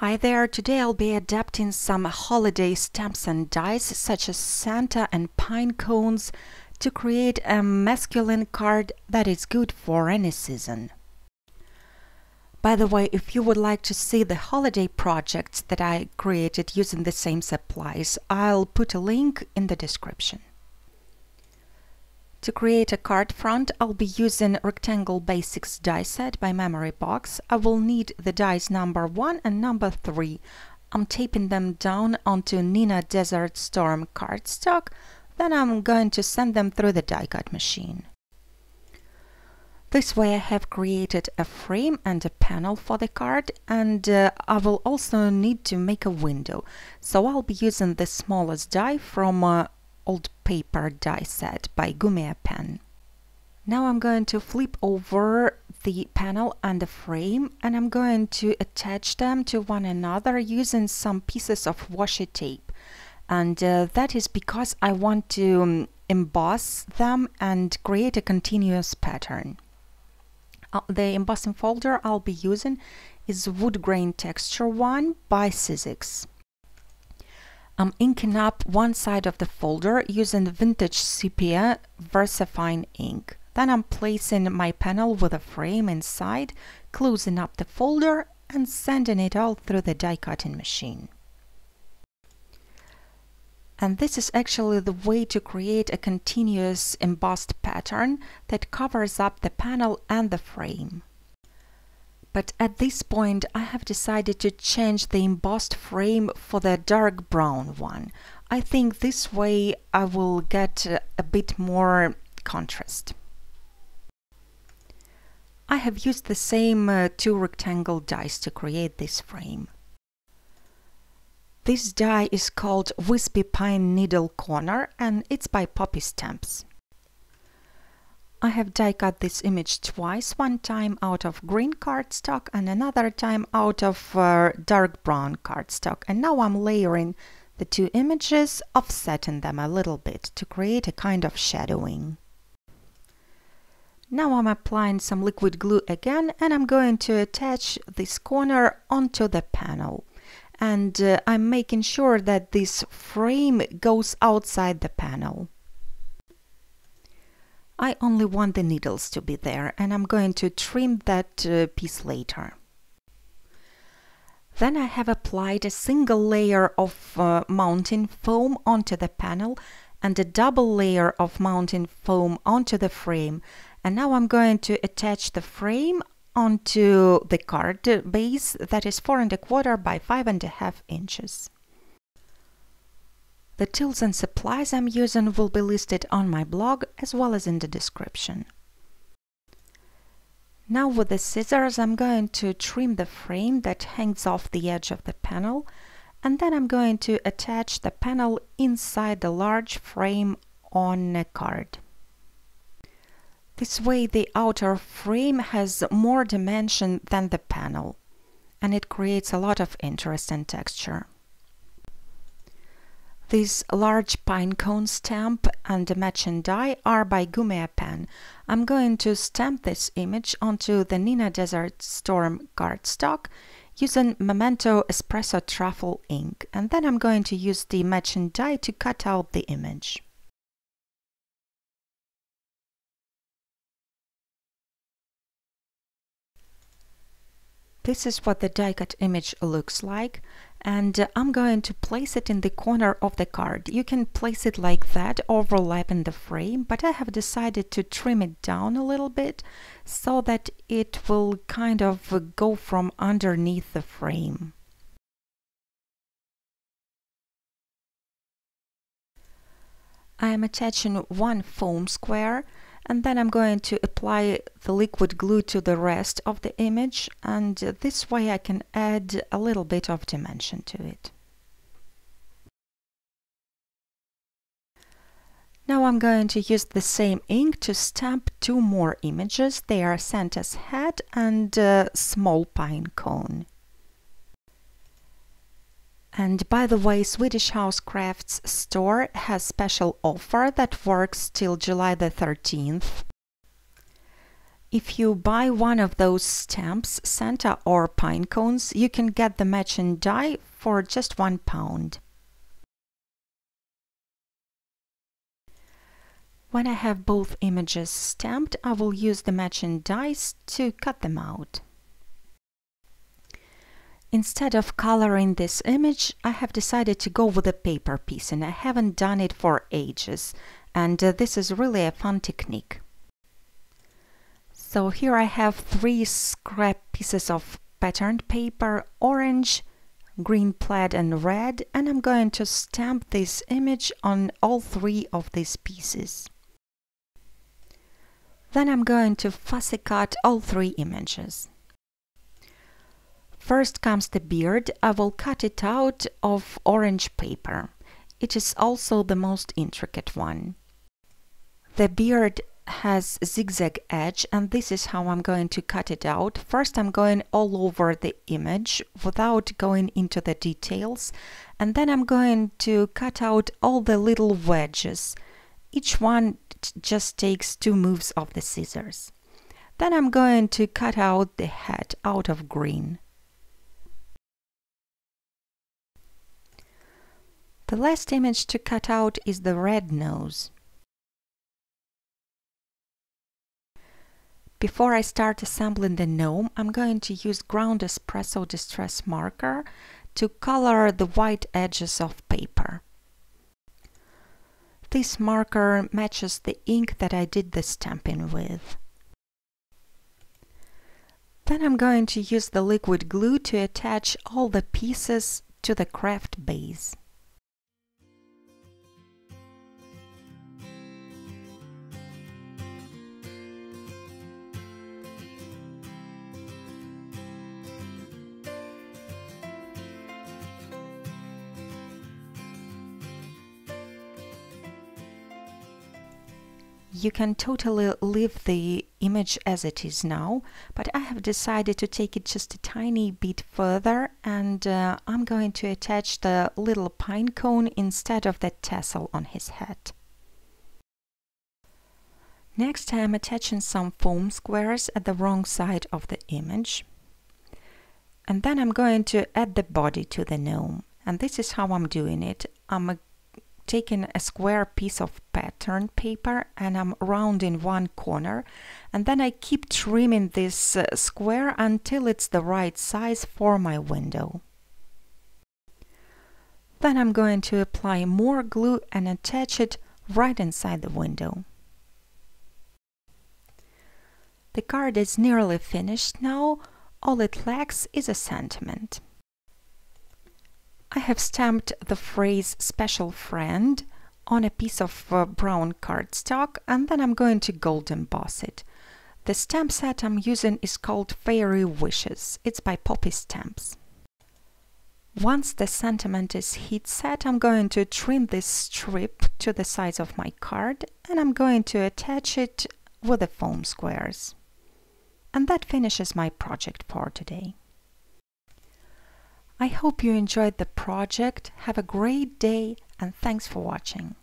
Hi there, today I'll be adapting some holiday stamps and dies such as Santa and pine cones to create a masculine card that is good for any season. By the way, if you would like to see the holiday projects that I created using the same supplies, I'll put a link in the description. To create a card front, I'll be using Rectangle Basics die set by Memory Box. I will need the dies number 1 and number 3. I'm taping them down onto Neenah Desert Storm cardstock, then I'm going to send them through the die cut machine. This way I have created a frame and a panel for the card, and I will also need to make a window. So I'll be using the smallest die from Old Paper die set by Gummiapan. Now I'm going to flip over the panel and the frame, and I'm going to attach them to one another using some pieces of washi tape. And that is because I want to emboss them and create a continuous pattern. The embossing folder I'll be using is Woodgrain Texture 1 by Sizzix. I'm inking up one side of the folder using Vintage Sepia VersaFine ink. Then I'm placing my panel with a frame inside, closing up the folder and sending it all through the die cutting machine. And this is actually the way to create a continuous embossed pattern that covers up the panel and the frame. But at this point I have decided to change the embossed frame for the dark brown one. I think this way I will get a bit more contrast. I have used the same two rectangle dies to create this frame. This die is called WISPY Pine Needle Corner and it's by Poppy Stamps. I have die cut this image twice, one time out of green cardstock and another time out of dark brown cardstock. And now I'm layering the two images, offsetting them a little bit to create a kind of shadowing. Now I'm applying some liquid glue again and I'm going to attach this corner onto the panel. And I'm making sure that this frame goes outside the panel. I only want the needles to be there and I'm going to trim that piece later. Then I have applied a single layer of mounting foam onto the panel and a double layer of mounting foam onto the frame. And now I'm going to attach the frame onto the card base that is 4 1/4 by 5.5 inches. The tools and supplies I'm using will be listed on my blog as well as in the description. Now with the scissors I'm going to trim the frame that hangs off the edge of the panel, and then I'm going to attach the panel inside the large frame on a card. This way the outer frame has more dimension than the panel, and it creates a lot of interest and texture. This large pine cone stamp and the matching die are by Gummiapan. I'm going to stamp this image onto the Neenah Desert Storm cardstock using Memento Espresso Truffle ink, and then I'm going to use the matching die to cut out the image. This is what the die cut image looks like, and I'm going to place it in the corner of the card. You can place it like that, overlapping the frame, but I have decided to trim it down a little bit so that it will kind of go from underneath the frame. I am attaching one foam square, and then I'm going to apply the liquid glue to the rest of the image, and this way I can add a little bit of dimension to it. Now I'm going to use the same ink to stamp two more images. They are Santa's hat and small pine cone. And by the way, Swedish House Crafts store has special offer that works till July the 13th. If you buy one of those stamps, Santa or pine cones, you can get the matching die for just £1. When I have both images stamped, I will use the matching dies to cut them out. Instead of coloring this image, I have decided to go with a paper piece, and I haven't done it for ages, and this is really a fun technique. So here I have 3 scrap pieces of patterned paper, orange, green plaid and red, and I'm going to stamp this image on all 3 of these pieces. Then I'm going to fussy cut all 3 images. First comes the beard. I will cut it out of orange paper. It is also the most intricate one. The beard has zigzag edge, and this is how I'm going to cut it out. First I'm going all over the image without going into the details, and then I'm going to cut out all the little wedges. Each one just takes 2 moves of the scissors. Then I'm going to cut out the head out of green. The last image to cut out is the red nose. Before I start assembling the gnome, I'm going to use ground espresso distress marker to color the white edges of paper. This marker matches the ink that I did the stamping with. Then I'm going to use the liquid glue to attach all the pieces to the craft base. You can totally leave the image as it is now, but I have decided to take it just a tiny bit further, and I'm going to attach the little pine cone instead of the tassel on his head. Next I am attaching some foam squares at the wrong side of the image. And then I'm going to add the body to the gnome. And this is how I'm doing it. I'm taking a square piece of patterned paper and I'm rounding one corner, and then I keep trimming this square until it's the right size for my window. Then I'm going to apply more glue and attach it right inside the window. The card is nearly finished now. All it lacks is a sentiment. I have stamped the phrase "special friend" on a piece of brown cardstock, and then I'm going to gold emboss it. The stamp set I'm using is called Fairy Wishes. It's by Poppy Stamps. Once the sentiment is heat set, I'm going to trim this strip to the size of my card, and I'm going to attach it with the foam squares. And that finishes my project for today. I hope you enjoyed the project. Have a great day, and thanks for watching.